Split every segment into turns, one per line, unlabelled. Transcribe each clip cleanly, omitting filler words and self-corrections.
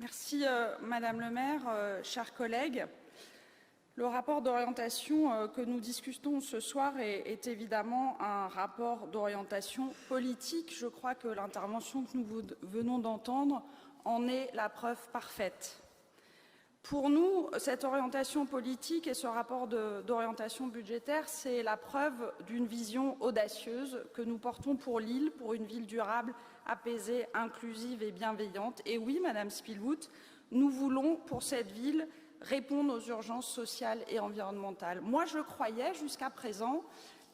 Merci Madame le maire, chers collègues. Le rapport d'orientation que nous discutons ce soir est évidemment un rapport d'orientation politique. Je crois que l'intervention que nous venons d'entendre en est la preuve parfaite. Pour nous, cette orientation politique et ce rapport d'orientation budgétaire, c'est la preuve d'une vision audacieuse que nous portons pour l'île, pour une ville durable, apaisée, inclusive et bienveillante. Et oui, Madame Spilwood, nous voulons pour cette ville répondre aux urgences sociales et environnementales. Moi, je croyais jusqu'à présent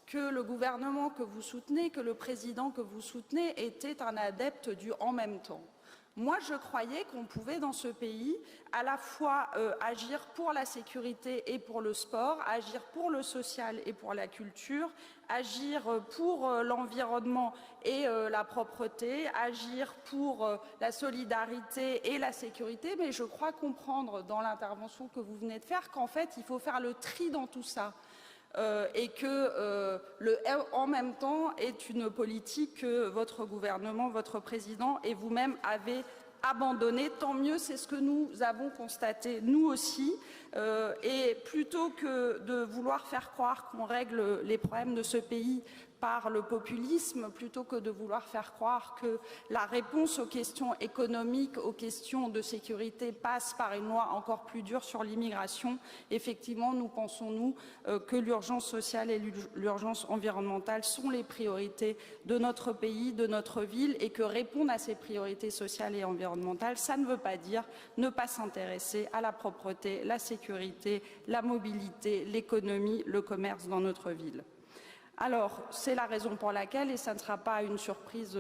que le gouvernement que vous soutenez, que le président que vous soutenez était un adepte du « en même temps ». Moi, je croyais qu'on pouvait, dans ce pays, à la fois agir pour la sécurité et pour le sport, agir pour le social et pour la culture, agir pour l'environnement et la propreté, agir pour la solidarité et la sécurité. Mais je crois comprendre, dans l'intervention que vous venez de faire, qu'en fait, il faut faire le tri dans tout ça. Et que le « en même temps » est une politique que votre gouvernement, votre président et vous-même avez abandonnée. Tant mieux, c'est ce que nous avons constaté, nous aussi. Et plutôt que de vouloir faire croire qu'on règle les problèmes de ce pays par le populisme, plutôt que de vouloir faire croire que la réponse aux questions économiques, aux questions de sécurité passe par une loi encore plus dure sur l'immigration, effectivement, nous pensons, nous, que l'urgence sociale et l'urgence environnementale sont les priorités de notre pays, de notre ville, et que répondre à ces priorités sociales et environnementales, ça ne veut pas dire ne pas s'intéresser à la propreté, la sécurité, la mobilité, l'économie, le commerce dans notre ville. Alors, c'est la raison pour laquelle, et ça ne sera pas une surprise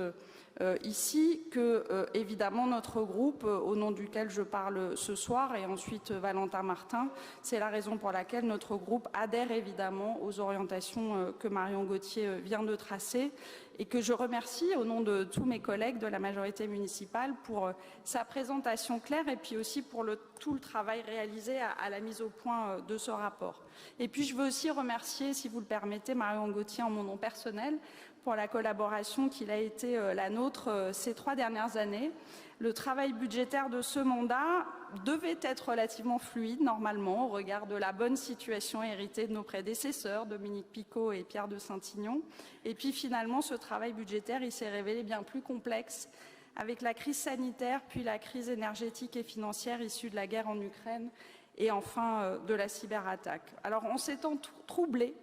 ici, que évidemment notre groupe, au nom duquel je parle ce soir, et ensuite Valentin Martin, c'est la raison pour laquelle notre groupe adhère évidemment aux orientations que Marion Gauthier vient de tracer, et que je remercie au nom de tous mes collègues de la majorité municipale pour sa présentation claire et puis aussi pour tout le travail réalisé à la mise au point de ce rapport. Et puis je veux aussi remercier, si vous le permettez, Marion Gauthier en mon nom personnel pour la collaboration qu'il a été la nôtre ces 3 dernières années. Le travail budgétaire de ce mandat devait être relativement fluide, normalement, au regard de la bonne situation héritée de nos prédécesseurs, Dominique Picot et Pierre de Saint-Ignon. Et puis finalement, ce travail budgétaire, il s'est révélé bien plus complexe avec la crise sanitaire, puis la crise énergétique et financière issue de la guerre en Ukraine et enfin de la cyberattaque. Alors, en ces temps troublés,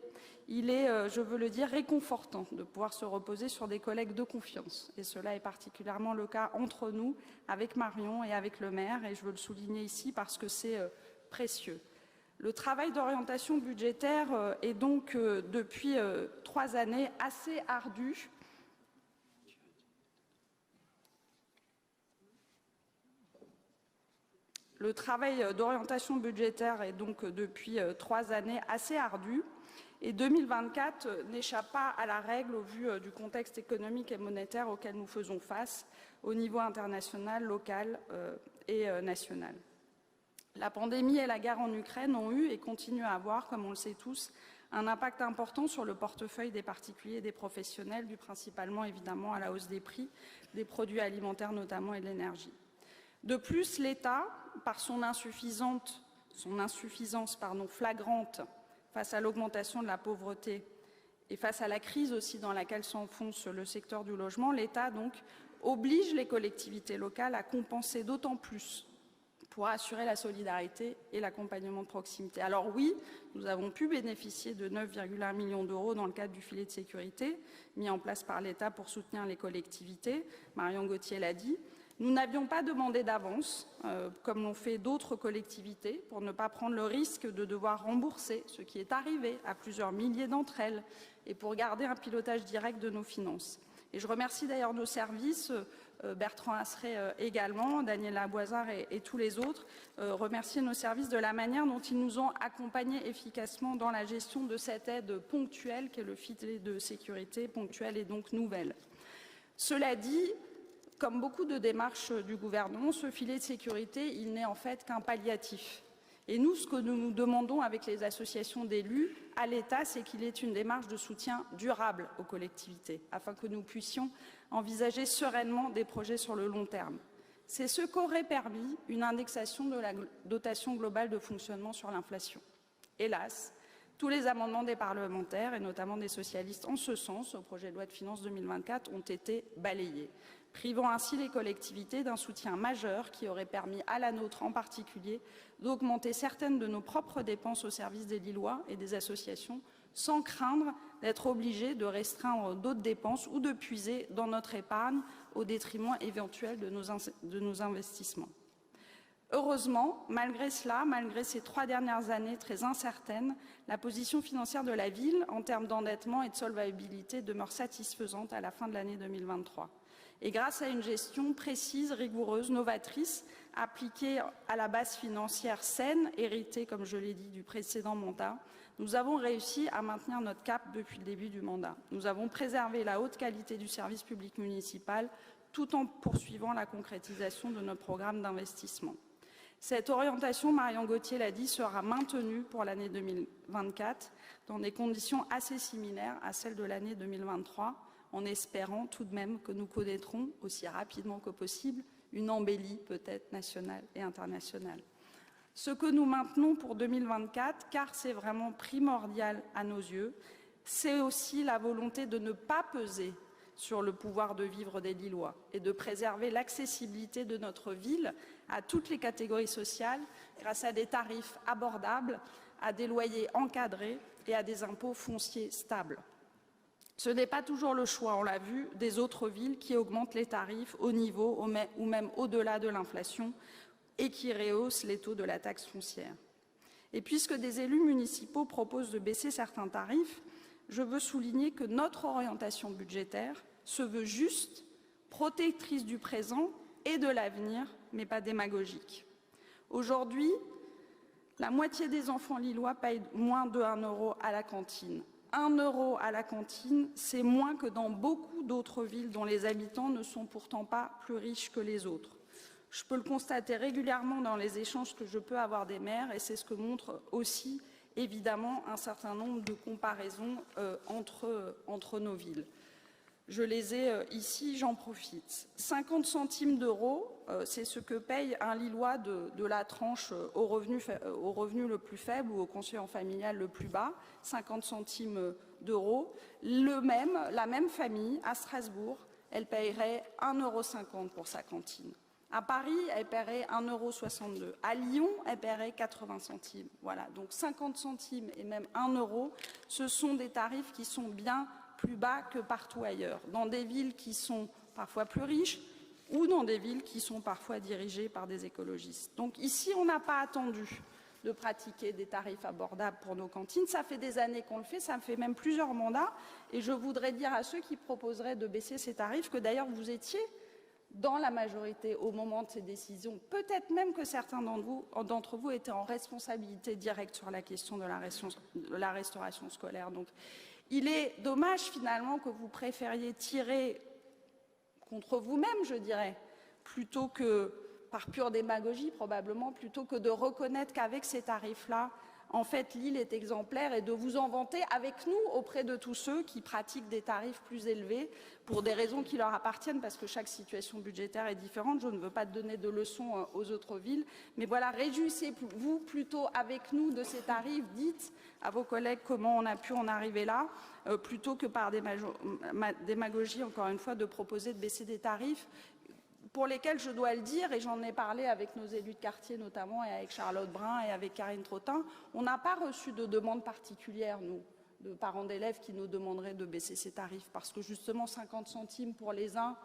il est, je veux le dire, réconfortant de pouvoir se reposer sur des collègues de confiance. Et cela est particulièrement le cas entre nous, avec Marion et avec le maire, et je veux le souligner ici parce que c'est précieux. Le travail d'orientation budgétaire est donc, depuis 3 années, assez ardu. Le travail d'orientation budgétaire est donc, depuis 3 années, assez ardu. Et 2024 n'échappe pas à la règle au vu du contexte économique et monétaire auquel nous faisons face au niveau international, local et national. La pandémie et la guerre en Ukraine ont eu et continuent à avoir, comme on le sait tous, un impact important sur le portefeuille des particuliers et des professionnels, dû principalement évidemment à la hausse des prix des produits alimentaires notamment et de l'énergie. De plus, l'État, par son insuffisance flagrante face à l'augmentation de la pauvreté et face à la crise aussi dans laquelle s'enfonce le secteur du logement, l'État donc oblige les collectivités locales à compenser d'autant plus pour assurer la solidarité et l'accompagnement de proximité. Alors oui, nous avons pu bénéficier de 9,1 millions d'euros dans le cadre du filet de sécurité mis en place par l'État pour soutenir les collectivités. Marion Gauthier l'a dit. Nous n'avions pas demandé d'avance, comme l'ont fait d'autres collectivités, pour ne pas prendre le risque de devoir rembourser, ce qui est arrivé à plusieurs milliers d'entre elles, et pour garder un pilotage direct de nos finances. Et je remercie d'ailleurs nos services, Bertrand Asseret également, Daniela Boisard et tous les autres, remercier nos services de la manière dont ils nous ont accompagnés efficacement dans la gestion de cette aide ponctuelle qu'est le filet de sécurité, ponctuelle et donc nouvelle. Cela dit, comme beaucoup de démarches du gouvernement, ce filet de sécurité, il n'est en fait qu'un palliatif. Et nous, ce que nous nous demandons avec les associations d'élus à l'État, c'est qu'il ait une démarche de soutien durable aux collectivités, afin que nous puissions envisager sereinement des projets sur le long terme. C'est ce qu'aurait permis une indexation de la dotation globale de fonctionnement sur l'inflation. Hélas, tous les amendements des parlementaires, et notamment des socialistes en ce sens, au projet de loi de finances 2024, ont été balayés, privant ainsi les collectivités d'un soutien majeur qui aurait permis à la nôtre en particulier d'augmenter certaines de nos propres dépenses au service des Lillois et des associations, sans craindre d'être obligés de restreindre d'autres dépenses ou de puiser dans notre épargne au détriment éventuel de nos investissements. Heureusement, malgré cela, malgré ces 3 dernières années très incertaines, la position financière de la ville en termes d'endettement et de solvabilité demeure satisfaisante à la fin de l'année 2023. Et grâce à une gestion précise, rigoureuse, novatrice, appliquée à la base financière saine, héritée, comme je l'ai dit, du précédent mandat, nous avons réussi à maintenir notre cap depuis le début du mandat. Nous avons préservé la haute qualité du service public municipal tout en poursuivant la concrétisation de notre programme d'investissement. Cette orientation, Marion Gauthier l'a dit, sera maintenue pour l'année 2024 dans des conditions assez similaires à celles de l'année 2023, en espérant tout de même que nous connaîtrons aussi rapidement que possible une embellie peut-être nationale et internationale. Ce que nous maintenons pour 2024, car c'est vraiment primordial à nos yeux, c'est aussi la volonté de ne pas peser sur le pouvoir de vivre des Lillois et de préserver l'accessibilité de notre ville à toutes les catégories sociales grâce à des tarifs abordables, à des loyers encadrés et à des impôts fonciers stables. Ce n'est pas toujours le choix, on l'a vu, des autres villes qui augmentent les tarifs au niveau ou même au-delà de l'inflation et qui rehaussent les taux de la taxe foncière. Et puisque des élus municipaux proposent de baisser certains tarifs, je veux souligner que notre orientation budgétaire se veut juste, protectrice du présent et de l'avenir, mais pas démagogique. Aujourd'hui, la moitié des enfants lillois payent moins de 1 € à la cantine. 1 € à la cantine, c'est moins que dans beaucoup d'autres villes dont les habitants ne sont pourtant pas plus riches que les autres. Je peux le constater régulièrement dans les échanges que je peux avoir des maires et c'est ce que montre aussi évidemment un certain nombre de comparaisons entre nos villes. Je les ai ici, j'en profite. 50 centimes d'euros, c'est ce que paye un Lillois de la tranche au revenu le plus faible ou au quotient familial le plus bas, 50 centimes d'euros. La même famille, à Strasbourg, elle paierait 1,50 € pour sa cantine. À Paris, elle paierait 1,62 €. À Lyon, elle paierait 80 centimes. Voilà, donc 50 centimes et même 1 €, ce sont des tarifs qui sont bien plus bas que partout ailleurs, dans des villes qui sont parfois plus riches ou dans des villes qui sont parfois dirigées par des écologistes. Donc ici, on n'a pas attendu de pratiquer des tarifs abordables pour nos cantines. Ça fait des années qu'on le fait, ça fait même plusieurs mandats. Et je voudrais dire à ceux qui proposeraient de baisser ces tarifs que d'ailleurs vous étiez dans la majorité au moment de ces décisions. Peut-être même que certains d'entre vous étaient en responsabilité directe sur la question de la restauration scolaire. Donc, il est dommage finalement que vous préfériez tirer contre vous-même, je dirais, plutôt que, par pure démagogie probablement, plutôt que de reconnaître qu'avec ces tarifs-là, en fait, Lille est exemplaire et de vous en vanter avec nous auprès de tous ceux qui pratiquent des tarifs plus élevés pour des raisons qui leur appartiennent parce que chaque situation budgétaire est différente. Je ne veux pas donner de leçons aux autres villes, mais voilà, réjouissez-vous plutôt avec nous de ces tarifs. Dites à vos collègues comment on a pu en arriver là, plutôt que par démagogie, encore une fois, de proposer de baisser des tarifs pour lesquels, je dois le dire, et j'en ai parlé avec nos élus de quartier notamment, et avec Charlotte Brun et avec Karine Trottin, on n'a pas reçu de demande particulière, nous, de parents d'élèves qui nous demanderaient de baisser ces tarifs, parce que justement 50 centimes pour les uns,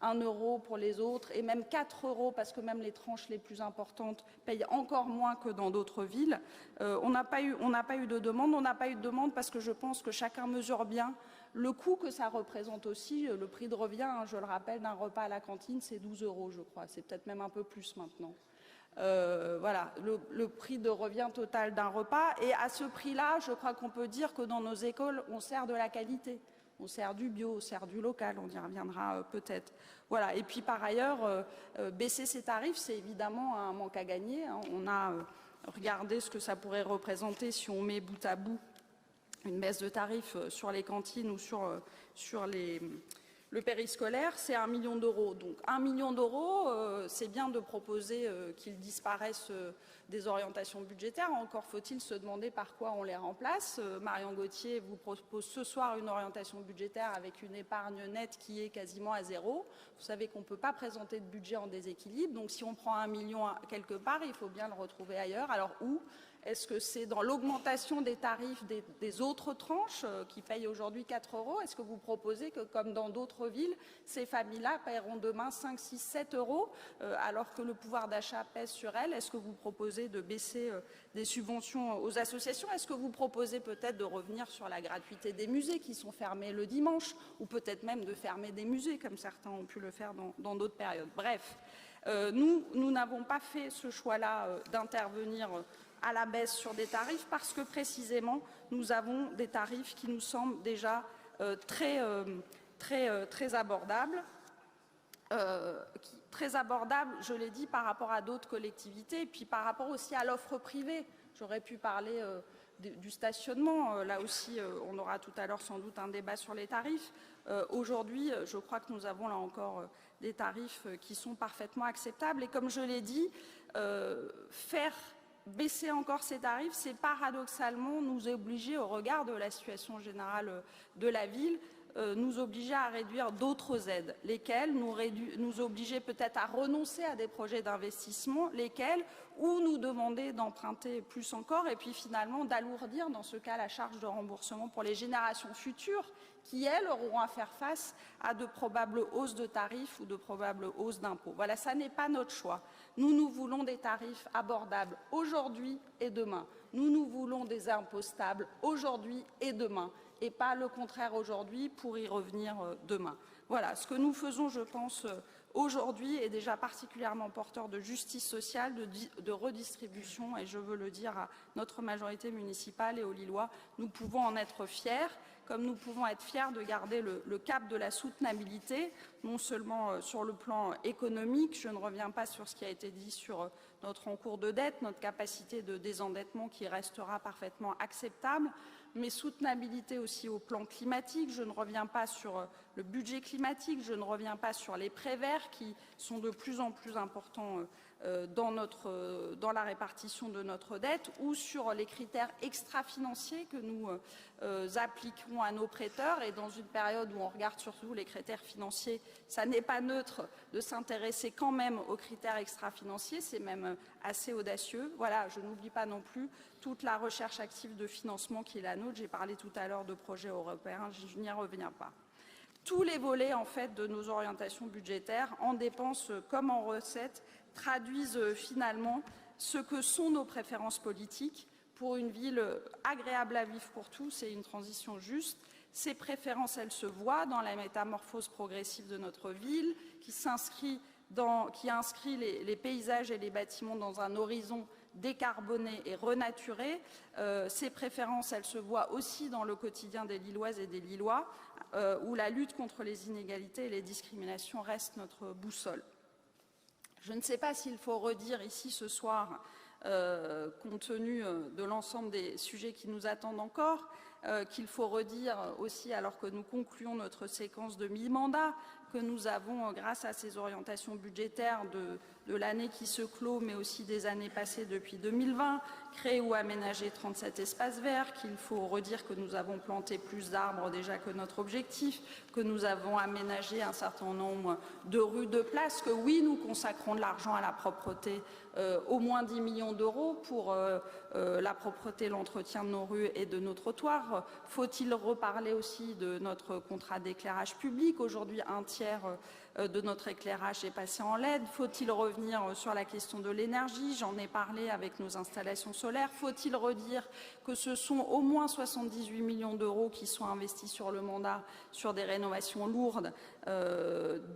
1 € pour les autres, et même 4 €, parce que même les tranches les plus importantes payent encore moins que dans d'autres villes. On n'a pas eu de demande. On n'a pas eu de demande parce que je pense que chacun mesure bien le coût que ça représente aussi. Le prix de revient, je le rappelle, d'un repas à la cantine, c'est 12 €, je crois. C'est peut-être même un peu plus maintenant. Voilà, le prix de revient total d'un repas. Et à ce prix-là, je crois qu'on peut dire que dans nos écoles, on sert de la qualité. On sert du bio, on sert du local, on y reviendra peut-être. Voilà. Et puis par ailleurs, baisser ces tarifs, c'est évidemment un manque à gagner. Hein. On a regardé ce que ça pourrait représenter si on met bout à bout une baisse de tarifs sur les cantines ou sur Le périscolaire, c'est 1 million d'euros. Donc 1 million d'euros, c'est bien de proposer qu'ils disparaissent des orientations budgétaires. Encore faut-il se demander par quoi on les remplace. Marion Gauthier vous propose ce soir une orientation budgétaire avec une épargne nette qui est quasiment à zéro. Vous savez qu'on ne peut pas présenter de budget en déséquilibre. Donc si on prend 1 million quelque part, il faut bien le retrouver ailleurs. Alors où ? Est-ce que c'est dans l'augmentation des tarifs des autres tranches qui payent aujourd'hui 4 euros? Est-ce que vous proposez que, comme dans d'autres villes, ces familles-là paieront demain 5, 6, 7 euros alors que le pouvoir d'achat pèse sur elles? Est-ce que vous proposez de baisser des subventions aux associations? Est-ce que vous proposez peut-être de revenir sur la gratuité des musées qui sont fermés le dimanche, ou peut-être même de fermer des musées comme certains ont pu le faire dans d'autres périodes? Bref, nous n'avons pas fait ce choix-là d'intervenir à la baisse sur des tarifs parce que précisément nous avons des tarifs qui nous semblent déjà très abordables. Très abordables, je l'ai dit, par rapport à d'autres collectivités et puis par rapport aussi à l'offre privée. J'aurais pu parler du stationnement. Là aussi, on aura tout à l'heure sans doute un débat sur les tarifs. Aujourd'hui, je crois que nous avons là encore des tarifs qui sont parfaitement acceptables. Et comme je l'ai dit, faire baisser encore ces tarifs, c'est paradoxalement nous obliger, au regard de la situation générale de la ville, nous obliger à réduire d'autres aides, lesquelles nous obliger peut-être à renoncer à des projets d'investissement, lesquels, ou nous demander d'emprunter plus encore, et puis finalement d'alourdir dans ce cas la charge de remboursement pour les générations futures qui, elles, auront à faire face à de probables hausses de tarifs ou de probables hausses d'impôts. Voilà, ça n'est pas notre choix. Nous voulons des tarifs abordables aujourd'hui et demain. Nous voulons des impôts stables aujourd'hui et demain, et pas le contraire aujourd'hui pour y revenir demain. Voilà, ce que nous faisons, je pense, aujourd'hui est déjà particulièrement porteur de justice sociale, de redistribution, et je veux le dire à notre majorité municipale et aux Lillois, nous pouvons en être fiers, comme nous pouvons être fiers de garder le cap de la soutenabilité, non seulement sur le plan économique, je ne reviens pas sur ce qui a été dit sur notre encours de dette, notre capacité de désendettement qui restera parfaitement acceptable, mais soutenabilité aussi au plan climatique. Je ne reviens pas sur le budget climatique, je ne reviens pas sur les prêts verts qui sont de plus en plus importants dans la répartition de notre dette, ou sur les critères extra-financiers que nous appliquerons à nos prêteurs. Et dans une période où on regarde surtout les critères financiers, ça n'est pas neutre de s'intéresser quand même aux critères extra-financiers, c'est même assez audacieux. Voilà, je n'oublie pas non plus toute la recherche active de financement qui est la nôtre. J'ai parlé tout à l'heure de projets européens, je n'y reviens pas. Tous les volets en fait de nos orientations budgétaires, en dépenses comme en recettes, traduisent finalement ce que sont nos préférences politiques pour une ville agréable à vivre pour tous et une transition juste. Ces préférences, elles se voient dans la métamorphose progressive de notre ville qui inscrit les paysages et les bâtiments dans un horizon décarboné et renaturé. Ces préférences, elles se voient aussi dans le quotidien des Lilloises et des Lillois, où la lutte contre les inégalités et les discriminations reste notre boussole. Je ne sais pas s'il faut redire ici ce soir, compte tenu de l'ensemble des sujets qui nous attendent encore, qu'il faut redire aussi, alors que nous concluons notre séquence de mi-mandat, que nous avons, grâce à ces orientations budgétaires de l'année qui se clôt, mais aussi des années passées depuis 2020, créé ou aménagé 37 espaces verts, qu'il faut redire que nous avons planté plus d'arbres déjà que notre objectif, que nous avons aménagé un certain nombre de rues, de places, que oui, nous consacrons de l'argent à la propreté, au moins 10 millions d'euros pour la propreté, l'entretien de nos rues et de nos trottoirs. Faut-il reparler aussi de notre contrat d'éclairage public? Aujourd'hui, un tiers de notre éclairage est passé en LED. Faut-il revenir sur la question de l'énergie? J'en ai parlé avec nos installations solaires. Faut-il redire que ce sont au moins 78 millions d'euros qui sont investis sur le mandat sur des rénovations lourdes,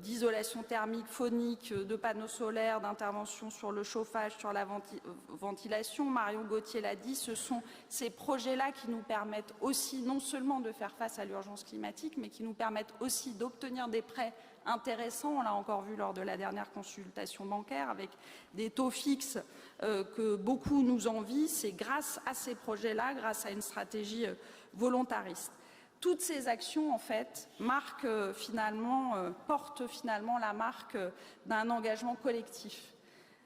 d'isolation thermique, phonique, de panneaux solaires, d'intervention sur le chauffage, sur la ventilation? Marion Gauthier l'a dit, ce sont ces projets-là qui nous permettent aussi non seulement de faire face à l'urgence climatique, mais qui nous permettent aussi d'obtenir des prêts intéressants. On l'a encore vu lors de la dernière consultation bancaire avec des taux fixes que beaucoup nous envient. C'est grâce à ces projets-là, grâce à une stratégie volontariste. Toutes ces actions, en fait, portent finalement la marque d'un engagement collectif,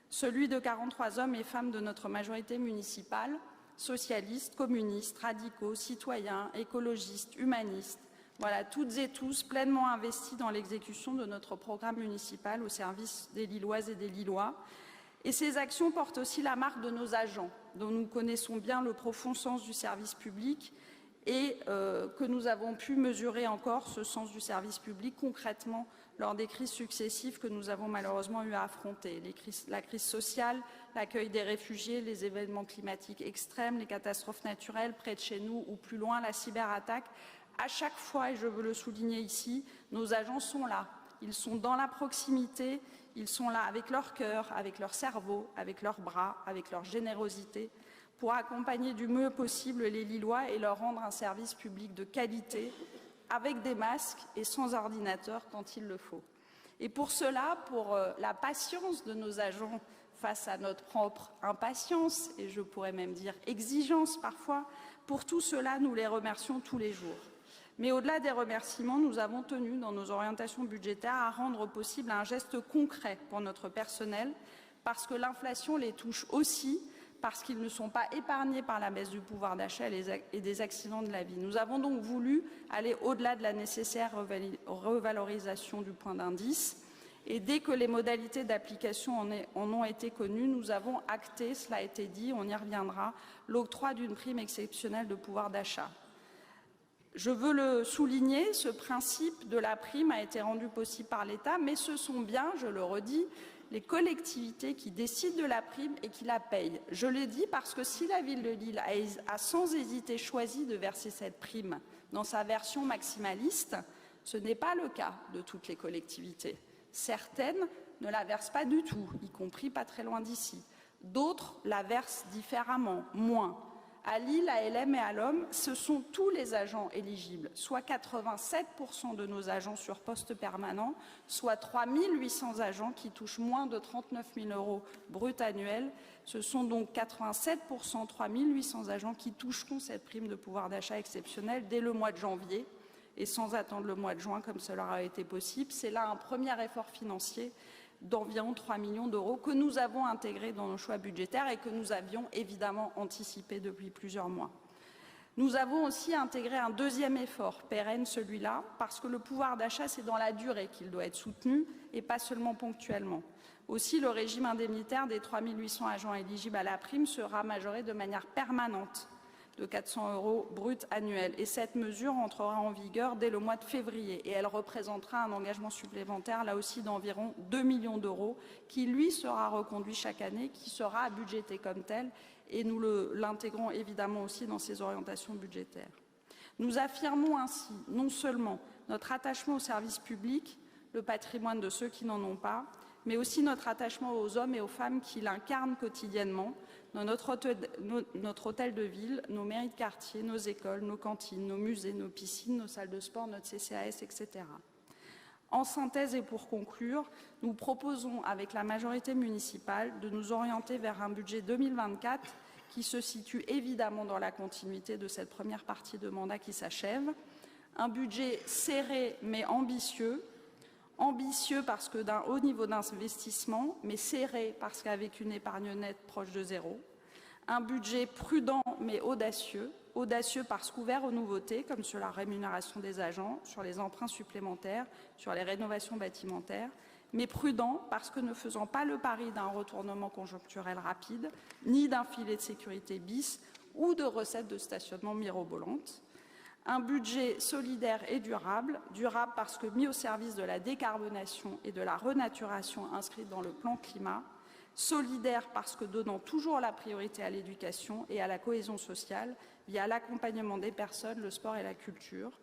celui de 43 hommes et femmes de notre majorité municipale, socialistes, communistes, radicaux, citoyens, écologistes, humanistes, voilà, toutes et tous pleinement investis dans l'exécution de notre programme municipal au service des Lilloises et des Lillois. Et ces actions portent aussi la marque de nos agents, dont nous connaissons bien le profond sens du service public et que nous avons pu mesurer encore ce sens du service public concrètement lors des crises successives que nous avons malheureusement eu à affronter. La crise sociale, l'accueil des réfugiés, les événements climatiques extrêmes, les catastrophes naturelles près de chez nous ou plus loin, la cyberattaque. À chaque fois, et je veux le souligner ici, nos agents sont là. Ils sont dans la proximité, ils sont là avec leur cœur, avec leur cerveau, avec leurs bras, avec leur générosité, pour accompagner du mieux possible les Lillois et leur rendre un service public de qualité, avec des masques et sans ordinateur quand il le faut. Et pour cela, pour la patience de nos agents face à notre propre impatience, et je pourrais même dire exigence parfois, pour tout cela, nous les remercions tous les jours. Mais au-delà des remerciements, nous avons tenu, dans nos orientations budgétaires, à rendre possible un geste concret pour notre personnel, parce que l'inflation les touche aussi, parce qu'ils ne sont pas épargnés par la baisse du pouvoir d'achat et des accidents de la vie. Nous avons donc voulu aller au-delà de la nécessaire revalorisation du point d'indice, et dès que les modalités d'application en ont été connues, nous avons acté, cela a été dit, on y reviendra, l'octroi d'une prime exceptionnelle de pouvoir d'achat. Je veux le souligner, ce principe de la prime a été rendu possible par l'État, mais ce sont bien, je le redis, les collectivités qui décident de la prime et qui la payent. Je le dis parce que si la ville de Lille a sans hésiter choisi de verser cette prime dans sa version maximaliste, ce n'est pas le cas de toutes les collectivités. Certaines ne la versent pas du tout, y compris pas très loin d'ici. D'autres la versent différemment, moins. À Lille, à LM et à l'Homme, ce sont tous les agents éligibles, soit 87% de nos agents sur poste permanent, soit 3 800 agents qui touchent moins de 39 000 € brut annuels. Ce sont donc 87%, 3 800 agents qui toucheront cette prime de pouvoir d'achat exceptionnelle dès le mois de janvier et sans attendre le mois de juin comme cela aura été possible. C'est là un premier effort financier d'environ 3 millions d'euros que nous avons intégré dans nos choix budgétaires et que nous avions évidemment anticipé depuis plusieurs mois. Nous avons aussi intégré un deuxième effort, pérenne celui-là, parce que le pouvoir d'achat, c'est dans la durée qu'il doit être soutenu et pas seulement ponctuellement. Aussi, le régime indemnitaire des 3 800 agents éligibles à la prime sera majoré de manière permanente de 400 € brut annuels. Et cette mesure entrera en vigueur dès le mois de février et elle représentera un engagement supplémentaire, là aussi d'environ 2 millions d'euros, qui lui sera reconduit chaque année, qui sera budgété comme tel et nous l'intégrons évidemment aussi dans ces orientations budgétaires. Nous affirmons ainsi non seulement notre attachement au service public, le patrimoine de ceux qui n'en ont pas, mais aussi notre attachement aux hommes et aux femmes qui l'incarnent quotidiennement, dans notre hôtel de ville, nos mairies de quartier, nos écoles, nos cantines, nos musées, nos piscines, nos salles de sport, notre CCAS, etc. En synthèse et pour conclure, nous proposons avec la majorité municipale de nous orienter vers un budget 2024 qui se situe évidemment dans la continuité de cette première partie de mandat qui s'achève. Un budget serré mais ambitieux. Ambitieux parce que d'un haut niveau d'investissement, mais serré parce qu'avec une épargne nette proche de zéro. Un budget prudent mais audacieux. Audacieux parce qu'ouvert aux nouveautés, comme sur la rémunération des agents, sur les emprunts supplémentaires, sur les rénovations bâtimentaires, mais prudent parce que ne faisant pas le pari d'un retournement conjoncturel rapide, ni d'un filet de sécurité bis ou de recettes de stationnement mirobolantes. Un budget solidaire et durable, durable parce que mis au service de la décarbonation et de la renaturation inscrite dans le plan climat, solidaire parce que donnant toujours la priorité à l'éducation et à la cohésion sociale via l'accompagnement des personnes, le sport et la culture.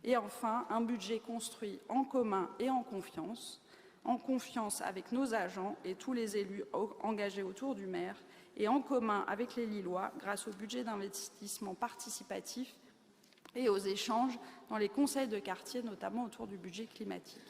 Et enfin, un budget construit en commun et en confiance avec nos agents et tous les élus engagés autour du maire, et en commun avec les Lillois grâce au budget d'investissement participatif et aux échanges dans les conseils de quartier, notamment autour du budget climatique.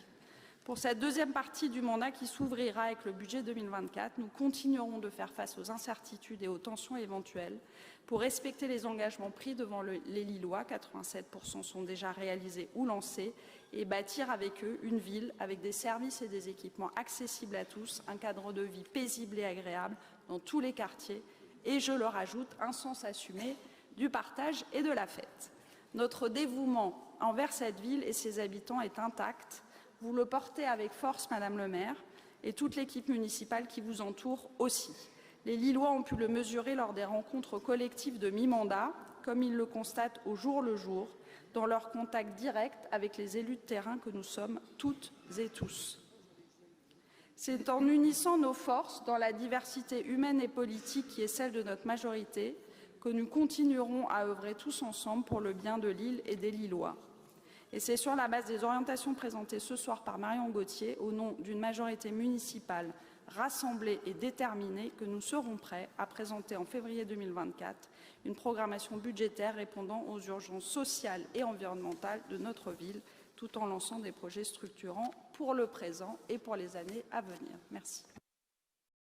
Pour cette deuxième partie du mandat qui s'ouvrira avec le budget 2024, nous continuerons de faire face aux incertitudes et aux tensions éventuelles pour respecter les engagements pris devant les Lillois, 87% sont déjà réalisés ou lancés, et bâtir avec eux une ville avec des services et des équipements accessibles à tous, un cadre de vie paisible et agréable dans tous les quartiers, et je leur ajoute un sens assumé du partage et de la fête. Notre dévouement envers cette ville et ses habitants est intact. Vous le portez avec force, Madame le maire, et toute l'équipe municipale qui vous entoure aussi. Les Lillois ont pu le mesurer lors des rencontres collectives de mi-mandat, comme ils le constatent au jour le jour, dans leur contact direct avec les élus de terrain que nous sommes toutes et tous. C'est en unissant nos forces dans la diversité humaine et politique qui est celle de notre majorité que nous continuerons à œuvrer tous ensemble pour le bien de l'île et des Lillois. Et c'est sur la base des orientations présentées ce soir par Marion Gauthier, au nom d'une majorité municipale rassemblée et déterminée, que nous serons prêts à présenter en février 2024 une programmation budgétaire répondant aux urgences sociales et environnementales de notre ville, tout en lançant des projets structurants pour le présent et pour les années à venir. Merci.